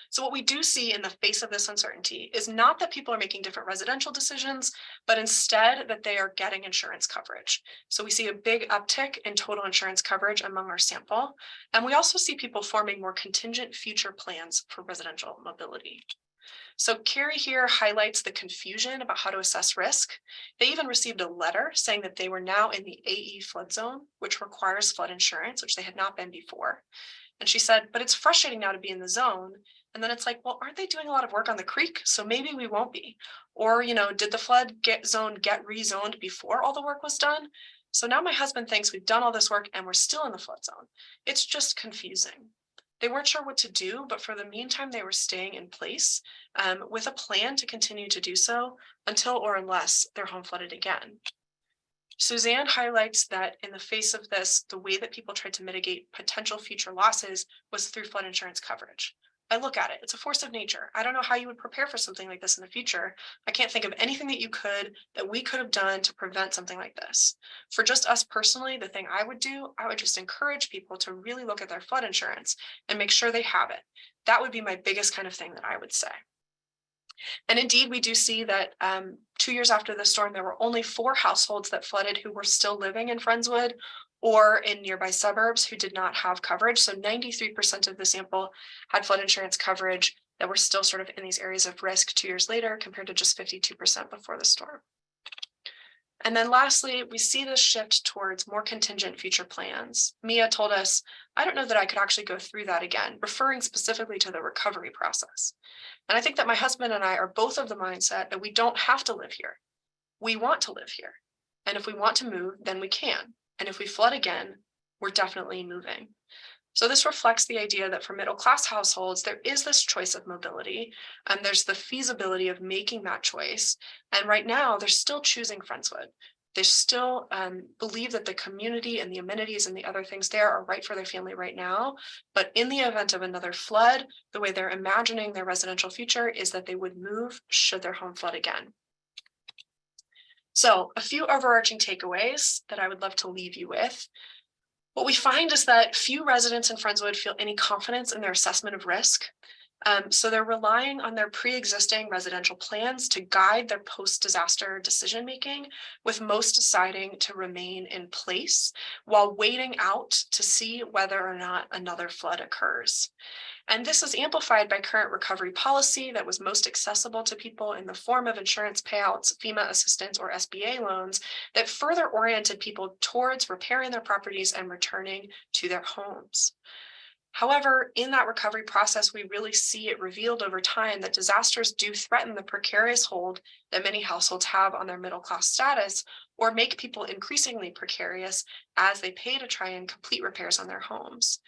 So what we do see in the face of this uncertainty is not that people are making different residential decisions, but instead that they are getting insurance coverage. So we see a big uptick in total insurance coverage among our sample. And we also see people forming more contingent future plans for residential mobility. So Carrie here highlights the confusion about how to assess risk. They even received a letter saying that they were now in the AE flood zone, which requires flood insurance, which they had not been before. And she said, but it's frustrating now to be in the zone. And then it's like, well, aren't they doing a lot of work on the creek? So maybe we won't be. Or, did the flood zone get rezoned before all the work was done? So now my husband thinks we've done all this work and we're still in the flood zone. It's just confusing. They weren't sure what to do, but for the meantime, they were staying in place with a plan to continue to do so until or unless their home flooded again. Suzanne highlights that in the face of this, the way that people tried to mitigate potential future losses was through flood insurance coverage. I look at it, it's a force of nature. I don't know how you would prepare for something like this in the future. I can't think of anything that we could have done to prevent something like this. For just us personally, the thing I would do, I would just encourage people to really look at their flood insurance and make sure they have it. That would be my biggest kind of thing that I would say. And indeed, we do see that 2 years after the storm, there were only 4 households that flooded who were still living in Friendswood or in nearby suburbs who did not have coverage. So 93% of the sample had flood insurance coverage that were still sort of in these areas of risk 2 years later, compared to just 52% before the storm. And then lastly, we see this shift towards more contingent future plans. Mia told us, I don't know that I could actually go through that again, referring specifically to the recovery process. And I think that my husband and I are both of the mindset that we don't have to live here. We want to live here. And if we want to move, then we can. And if we flood again, we're definitely moving. So this reflects the idea that for middle-class households, there is this choice of mobility, and there's the feasibility of making that choice. And right now, they're still choosing Friendswood. They still believe that the community and the amenities and the other things there are right for their family right now. But in the event of another flood, the way they're imagining their residential future is that they would move should their home flood again. So a few overarching takeaways that I would love to leave you with. What we find is that few residents in Friendswood feel any confidence in their assessment of risk. So they're relying on their pre-existing residential plans to guide their post-disaster decision-making, with most deciding to remain in place while waiting out to see whether or not another flood occurs. And this is amplified by current recovery policy that was most accessible to people in the form of insurance payouts, FEMA assistance, or SBA loans that further oriented people towards repairing their properties and returning to their homes. However, in that recovery process, we really see it revealed over time that disasters do threaten the precarious hold that many households have on their middle-class status, or make people increasingly precarious as they pay to try and complete repairs on their homes.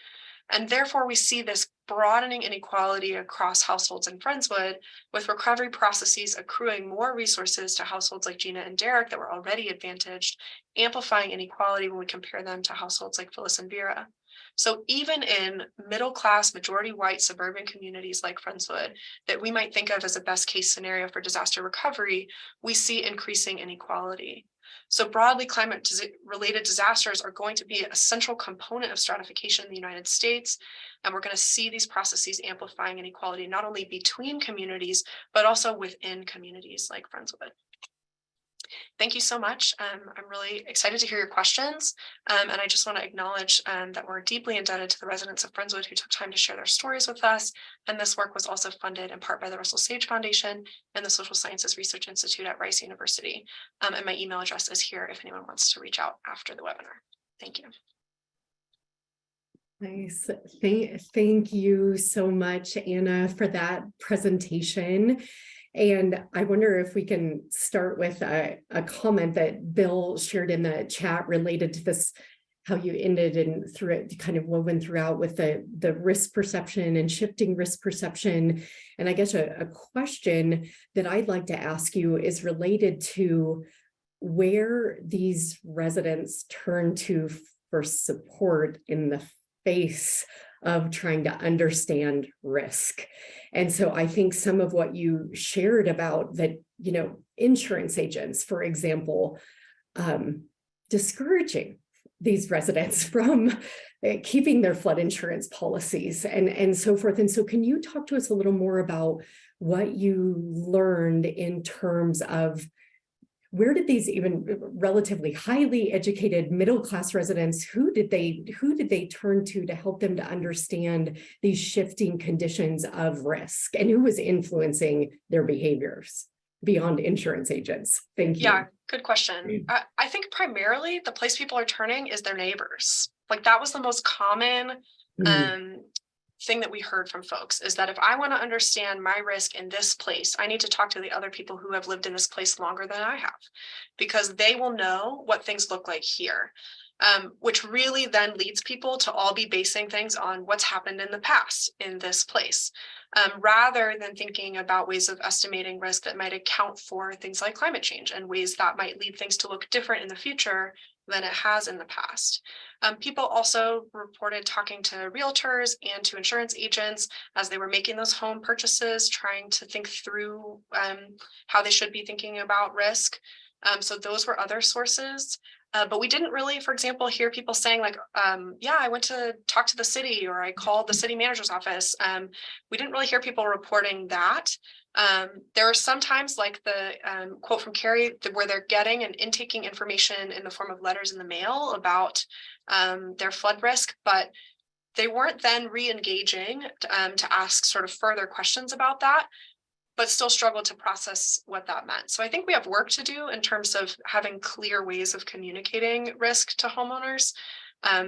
And therefore, we see this broadening inequality across households in Friendswood, with recovery processes accruing more resources to households like Gina and Derek that were already advantaged, amplifying inequality when we compare them to households like Phyllis and Vera. So even in middle-class, majority-white suburban communities like Friendswood, that we might think of as a best-case scenario for disaster recovery, we see increasing inequality. So broadly, climate-related disasters are going to be a central component of stratification in the United States, and we're going to see these processes amplifying inequality not only between communities, but also within communities like Friendswood. Thank you so much. I'm really excited to hear your questions. And I just want to acknowledge that we're deeply indebted to the residents of Friendswood who took time to share their stories with us. And this work was also funded in part by the Russell Sage Foundation and the Social Sciences Research Institute at Rice University. And my email address is here if anyone wants to reach out after the webinar. Thank you. Nice. Thank you so much, Anna, for that presentation. And I wonder if we can start with a comment that Bill shared in the chat related to this, how you ended and through it kind of woven throughout with the risk perception and shifting risk perception. And I guess a question that I'd like to ask you is related to where these residents turn to for support in the face of trying to understand risk. And so I think some of what you shared about that, insurance agents, for example, discouraging these residents from keeping their flood insurance policies and so forth. And so can you talk to us a little more about what you learned in terms of where did these even relatively highly educated middle-class residents, who did they turn to help them to understand these shifting conditions of risk, and who was influencing their behaviors beyond insurance agents? Thank you. Yeah, good question. I think primarily the place people are turning is their neighbors. Like that was the most common thing that we heard from folks, is that if I want to understand my risk in this place, I need to talk to the other people who have lived in this place longer than I have, because they will know what things look like here, which really then leads people to all be basing things on what's happened in the past in this place, rather than thinking about ways of estimating risk that might account for things like climate change and ways that might lead things to look different in the future than it has in the past. People also reported talking to realtors and to insurance agents as they were making those home purchases, trying to think through how they should be thinking about risk. So those were other sources. But we didn't really, for example, hear people saying like, yeah, I went to talk to the city, or I called the city manager's office. We didn't really hear people reporting that. There are sometimes like the quote from Carrie where they're getting and intaking information in the form of letters in the mail about their flood risk, but they weren't then re-engaging to ask sort of further questions about that, but still struggled to process what that meant. So I think we have work to do in terms of having clear ways of communicating risk to homeowners,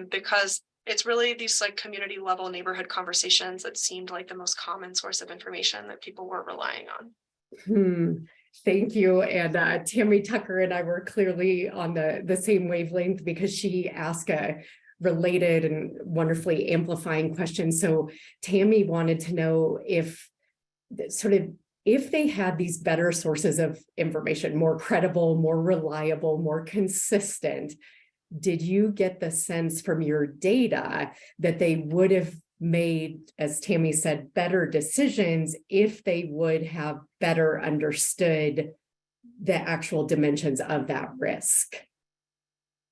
because it's really these like community level neighborhood conversations that seemed like the most common source of information that people were relying on. Thank you. And Tammy Tucker and I were clearly on the same wavelength, because she asked a related and wonderfully amplifying question. So Tammy wanted to know if they had these better sources of information, more credible, more reliable, more consistent, did you get the sense from your data that they would have made, as Tammy said, better decisions if they would have better understood the actual dimensions of that risk?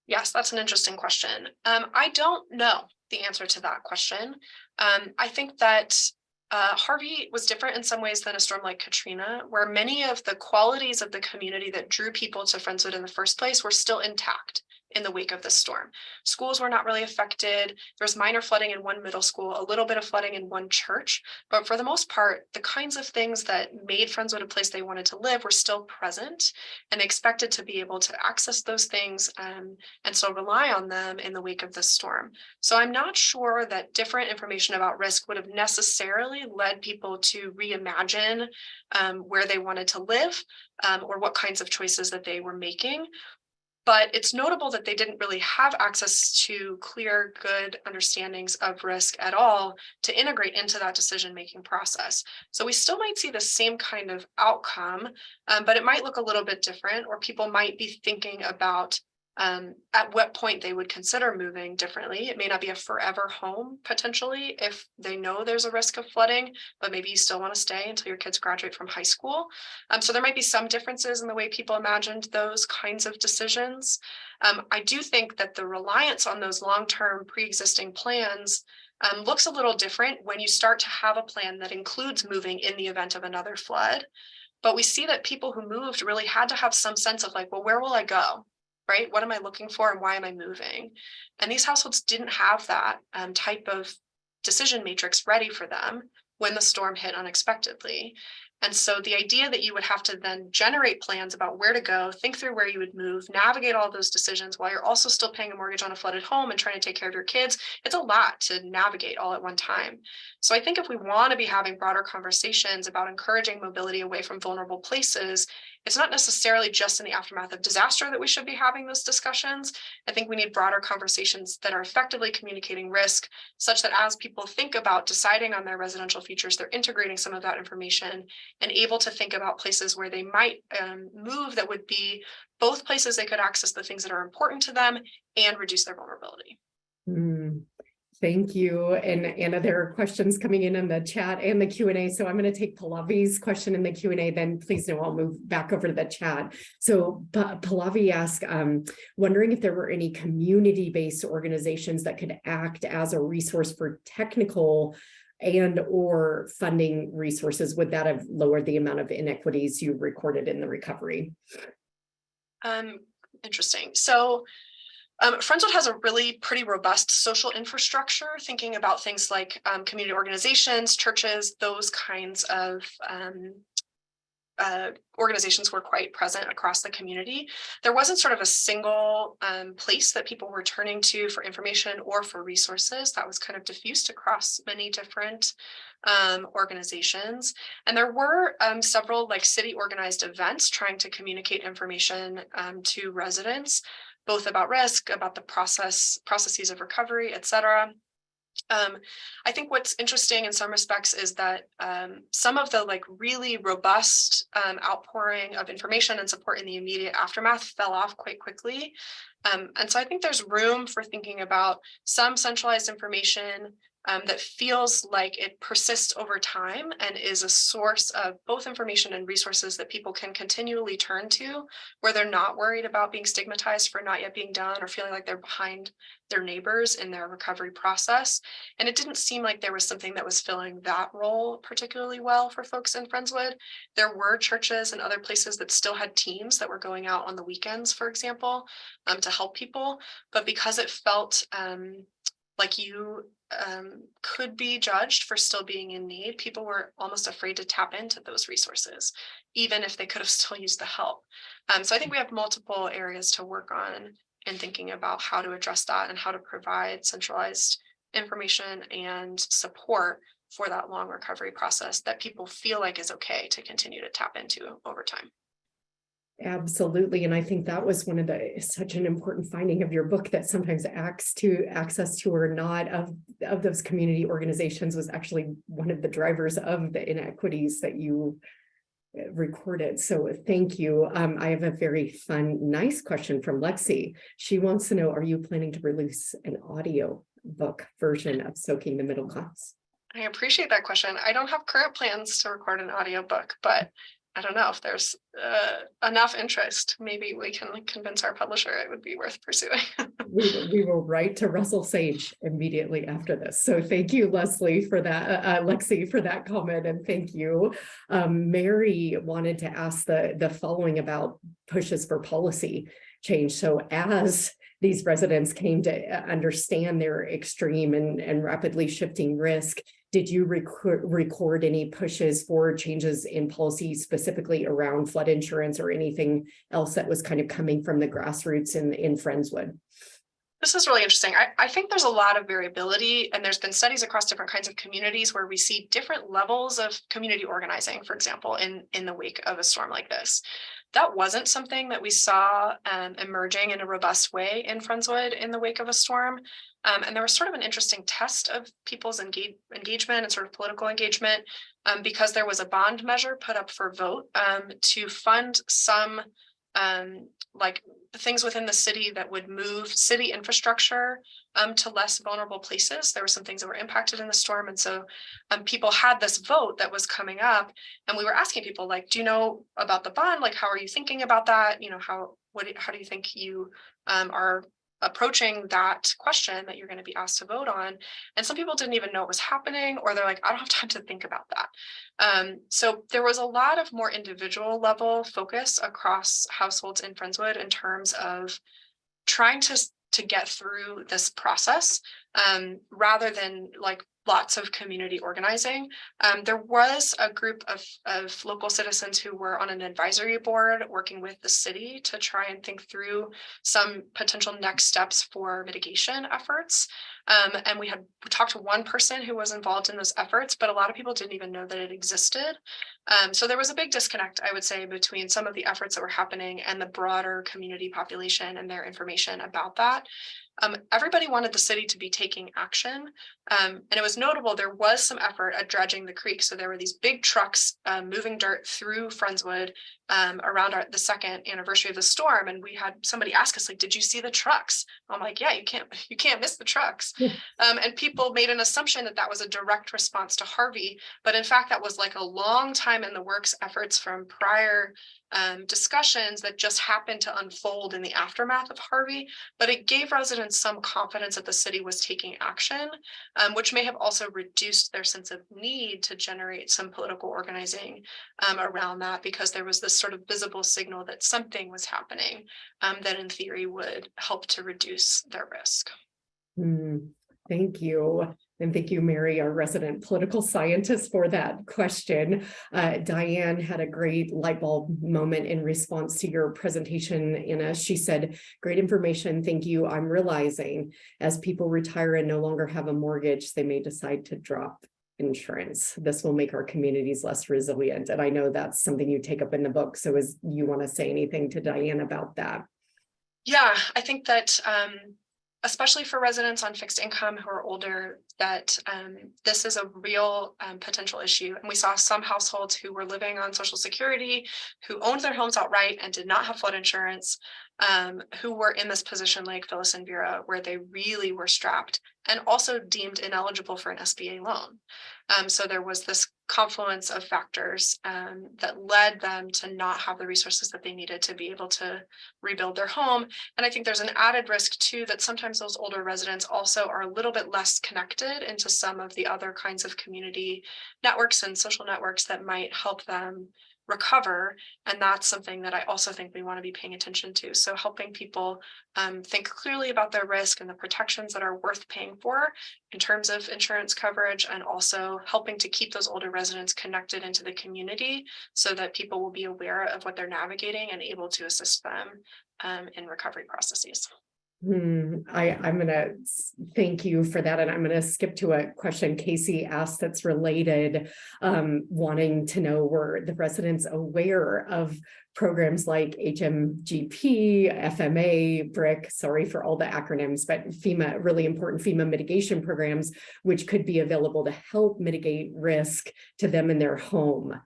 Yes, that's an interesting question. I don't know the answer to that question. I think that Harvey was different in some ways than a storm like Katrina, where many of the qualities of the community that drew people to Friendswood in the first place were still intact in the wake of the storm. Schools were not really affected. There was minor flooding in one middle school, a little bit of flooding in one church, but for the most part, the kinds of things that made Friendswood a place they wanted to live were still present, and they expected to be able to access those things and still rely on them in the wake of the storm. So I'm not sure that different information about risk would have necessarily led people to reimagine where they wanted to live or what kinds of choices that they were making. But it's notable that they didn't really have access to clear, good understandings of risk at all to integrate into that decision-making process. So we still might see the same kind of outcome, but it might look a little bit different, or people might be thinking about at what point they would consider moving differently. It may not be a forever home, potentially, if they know there's a risk of flooding, but maybe you still want to stay until your kids graduate from high school. So there might be some differences in the way people imagined those kinds of decisions. I do think that the reliance on those long-term pre-existing plans looks a little different when you start to have a plan that includes moving in the event of another flood. But we see that people who moved really had to have some sense of like, well, where will I go? Right? What am I looking for and why am I moving? And these households didn't have that type of decision matrix ready for them when the storm hit unexpectedly. And so the idea that you would have to then generate plans about where to go, think through where you would move, navigate all those decisions while you're also still paying a mortgage on a flooded home and trying to take care of your kids, it's a lot to navigate all at one time. So I think if we want to be having broader conversations about encouraging mobility away from vulnerable places, it's not necessarily just in the aftermath of disaster that we should be having those discussions. I think we need broader conversations that are effectively communicating risk, such that as people think about deciding on their residential futures, they're integrating some of that information and able to think about places where they might move that would be both places they could access the things that are important to them and reduce their vulnerability. Thank you. And Anna, there are questions coming in the chat and the Q&A. So I'm going to take Pallavi's question in the Q&A, then please know I'll move back over to the chat. So Pallavi asked, wondering if there were any community-based organizations that could act as a resource for technical and or funding resources. Would that have lowered the amount of inequities you recorded in the recovery? Interesting. So Friendswood has a really pretty robust social infrastructure, thinking about things like community organizations, churches, those kinds of organizations were quite present across the community. There wasn't sort of a single place that people were turning to for information or for resources. That was kind of diffused across many different organizations. And there were several like city organized events trying to communicate information to residents, both about risk, about the processes of recovery, et cetera. I think what's interesting in some respects is that some of the like really robust outpouring of information and support in the immediate aftermath fell off quite quickly. And so I think there's room for thinking about some centralized information that feels like it persists over time and is a source of both information and resources that people can continually turn to, where they're not worried about being stigmatized for not yet being done or feeling like they're behind their neighbors in their recovery process. And it didn't seem like there was something that was filling that role particularly well for folks in Friendswood. There were churches and other places that still had teams that were going out on the weekends, for example, to help people. But because it felt like you could be judged for still being in need, people were almost afraid to tap into those resources, even if they could have still used the help. So I think we have multiple areas to work on in thinking about how to address that and how to provide centralized information and support for that long recovery process that people feel like is okay to continue to tap into over time. Absolutely. And I think that was one of such an important finding of your book, that sometimes access to or not of those community organizations was actually one of the drivers of the inequities that you recorded. So thank you. I have a very fun, nice question from Lexi. She wants to know, are you planning to release an audio book version of Soaking the Middle Class? I appreciate that question. I don't have current plans to record an audiobook, but I don't know if there's enough interest. Maybe we can convince our publisher it would be worth pursuing. we will write to Russell Sage immediately after this. So thank you, Leslie, for that, Lexi, for that comment, and thank you. Mary wanted to ask the following about pushes for policy change. So as these residents came to understand their extreme and rapidly shifting risk, did you record any pushes for changes in policy specifically around flood insurance or anything else that was kind of coming from the grassroots in Friendswood? This is really interesting. I think there's a lot of variability, and there's been studies across different kinds of communities where we see different levels of community organizing, for example, in the wake of a storm like this. That wasn't something that we saw emerging in a robust way in Friendswood in the wake of a storm. And there was sort of an interesting test of people's engagement and sort of political engagement because there was a bond measure put up for vote to fund some like things within the city that would move city infrastructure to less vulnerable places. There were some things that were impacted in the storm. And so people had this vote that was coming up, and we were asking people, like, do you know about the bond? Like, how are you thinking about that? You know, how do you think you are approaching that question that you're going to be asked to vote on. And some people didn't even know it was happening, or they're like, I don't have time to think about that. So there was a lot of more individual level focus across households in Friendswood in terms of trying to get through this process, rather than like lots of community organizing. There was a group of local citizens who were on an advisory board working with the city to try and think through some potential next steps for mitigation efforts. And we talked to one person who was involved in those efforts, but a lot of people didn't even know that it existed. So there was a big disconnect, I would say, between some of the efforts that were happening and the broader community population and their information about that. Everybody wanted the city to be taking action. And it was notable, there was some effort at dredging the creek. So there were these big trucks moving dirt through Friendswood around the second anniversary of the storm. And we had somebody ask us, like, did you see the trucks? I'm like, yeah, you can't miss the trucks. Yeah. And people made an assumption that that was a direct response to Harvey. But in fact, that was like a long time in the works efforts from prior discussions that just happened to unfold in the aftermath of Harvey. But it gave residents some confidence that the city was taking action, which may have also reduced their sense of need to generate some political organizing around that, because there was this sort of visible signal that something was happening that in theory would help to reduce their risk. Thank you. And thank you, Mary, our resident political scientist, for that question. Diane had a great light bulb moment in response to your presentation, Anna. She said, great information, thank you. I'm realizing as people retire and no longer have a mortgage, they may decide to drop insurance. This will make our communities less resilient. And I know that's something you take up in the book. So as you want to say anything to Diane about that? Yeah, I think that especially for residents on fixed income who are older, that this is a real potential issue. And we saw some households who were living on Social Security, who owned their homes outright and did not have flood insurance, who were in this position like Phyllis and Vera, where they really were strapped and also deemed ineligible for an SBA loan. So there was this confluence of factors that led them to not have the resources that they needed to be able to rebuild their home. And I think there's an added risk too, that sometimes those older residents also are a little bit less connected into some of the other kinds of community networks and social networks that might help them recover. And that's something that I also think we want to be paying attention to. So helping people think clearly about their risk and the protections that are worth paying for in terms of insurance coverage, and also helping to keep those older residents connected into the community so that people will be aware of what they're navigating and able to assist them in recovery processes. I'm going to thank you for that. And I'm going to skip to a question Casey asked that's related, wanting to know, were the residents aware of programs like HMGP, FMA, BRIC, sorry for all the acronyms, but FEMA, really important FEMA mitigation programs, which could be available to help mitigate risk to them in their home?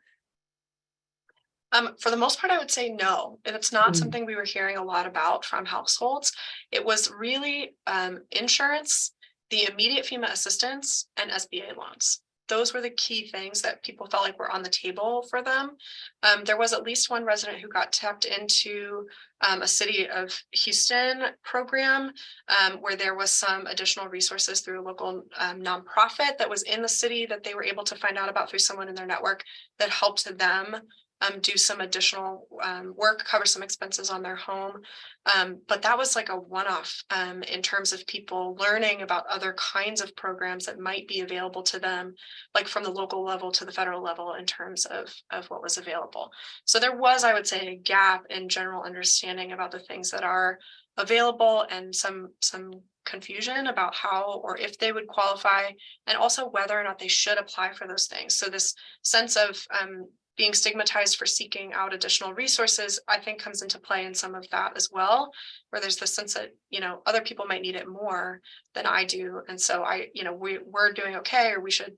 For the most part, I would say no. It's not something we were hearing a lot about from households. It was really insurance, the immediate FEMA assistance, and SBA loans. Those were the key things that people felt like were on the table for them. There was at least one resident who got tapped into a City of Houston program where there was some additional resources through a local nonprofit that was in the city that they were able to find out about through someone in their network that helped them do some additional work, cover some expenses on their home. But that was like a one-off in terms of people learning about other kinds of programs that might be available to them, like from the local level to the federal level in terms of what was available. So there was, I would say, a gap in general understanding about the things that are available, and some confusion about how or if they would qualify, and also whether or not they should apply for those things. So this sense of being stigmatized for seeking out additional resources, I think, comes into play in some of that as well, where there's the sense that, other people might need it more than I do. And so we're doing okay, or we should,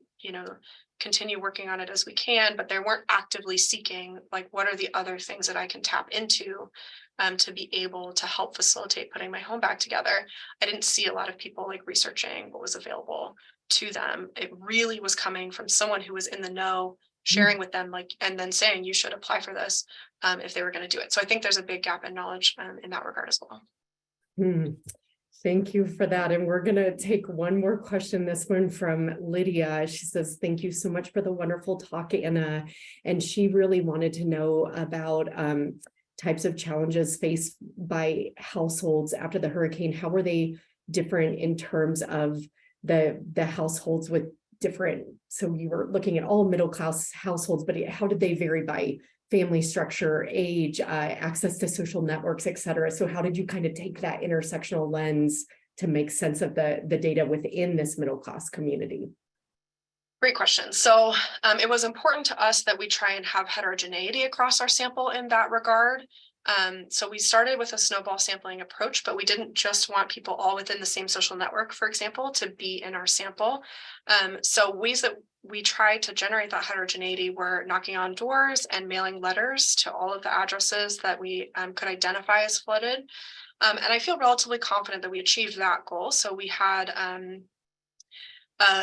continue working on it as we can, but they weren't actively seeking, like, what are the other things that I can tap into to be able to help facilitate putting my home back together. I didn't see a lot of people like researching what was available to them. It really was coming from someone who was in the know, sharing with them, like, and then saying you should apply for this if they were going to do it. So I think there's a big gap in knowledge in that regard as well. Thank you for that. And we're going to take one more question, this one from Lydia. She says, thank you so much for the wonderful talk, Anna. And she really wanted to know about types of challenges faced by households after the hurricane. How were they different in terms of the households with different, so you were looking at all middle class households, but how did they vary by family structure, age, access to social networks, et cetera? So how did you kind of take that intersectional lens to make sense of the data within this middle class community? Great question. So it was important to us that we try and have heterogeneity across our sample in that regard. So we started with a snowball sampling approach, but we didn't just want people all within the same social network, for example, to be in our sample. So ways that we tried to generate that heterogeneity were knocking on doors and mailing letters to all of the addresses that we could identify as flooded. And I feel relatively confident that we achieved that goal. So we had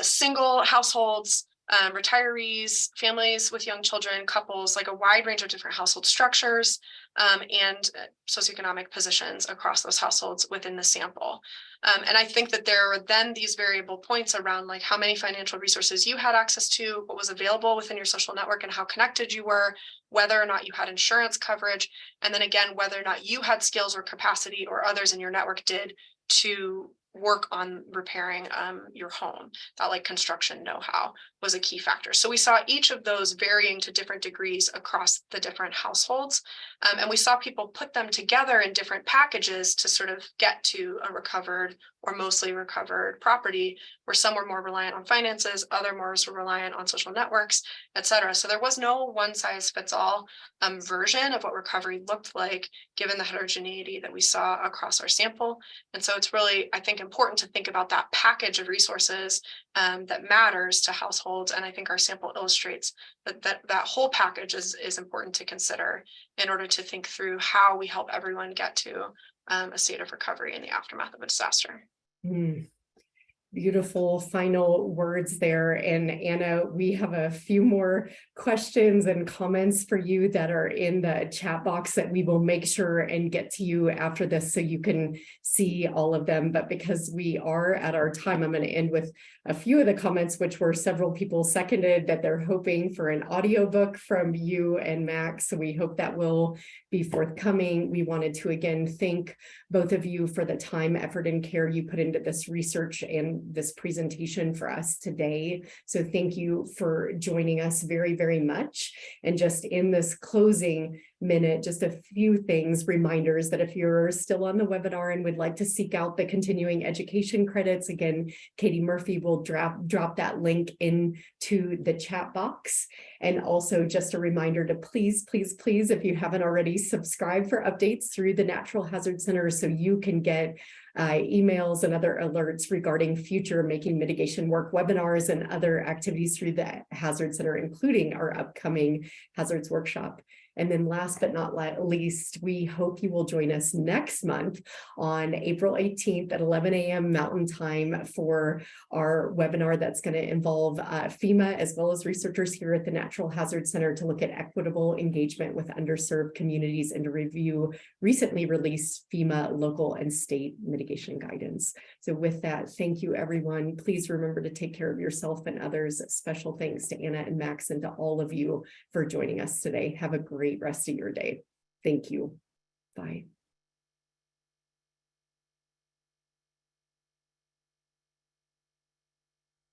single households, retirees, families with young children, couples, like a wide range of different household structures and socioeconomic positions across those households within the sample. And I think that there are then these variable points around like how many financial resources you had access to, what was available within your social network and how connected you were, whether or not you had insurance coverage, and then again, whether or not you had skills or capacity or others in your network did to work on repairing your home. That like construction know-how was a key factor. So we saw each of those varying to different degrees across the different households. And we saw people put them together in different packages to sort of get to a recovered or mostly recovered property, where some were more reliant on finances, other more were reliant on social networks, et cetera. So there was no one size fits all version of what recovery looked like, given the heterogeneity that we saw across our sample. And so it's really, I think, important to think about that package of resources that matters to households. And I think our sample illustrates that whole package is important to consider in order to think through how we help everyone get to a state of recovery in the aftermath of a disaster. Beautiful final words there. And Anna, we have a few more questions and comments for you that are in the chat box that we will make sure and get to you after this so you can see all of them. But because we are at our time, I'm going to end with a few of the comments, which were several people seconded that they're hoping for an audiobook from you and Max. So we hope that will be forthcoming. We wanted to again thank both of you for the time, effort, and care you put into this research and this presentation for us today. So thank you for joining us very, very much. And just in this closing minute, just a few things, reminders that if you're still on the webinar and would like to seek out the continuing education credits, again, Katie Murphy will drop that link into the chat box. And also just a reminder to please, if you haven't already, subscribe for updates through the Natural Hazard Center so you can get emails and other alerts regarding future Making Mitigation Work webinars and other activities through the Hazard Center, including our upcoming Hazards Workshop. And then last but not least, we hope you will join us next month on April 18th at 11 a.m. Mountain Time for our webinar that's going to involve FEMA as well as researchers here at the Natural Hazard Center to look at equitable engagement with underserved communities and to review recently released FEMA local and state mitigation guidance. So with that, thank you, everyone. Please remember to take care of yourself and others. Special thanks to Anna and Max and to all of you for joining us today. Have a great rest of your day. Thank you. Bye.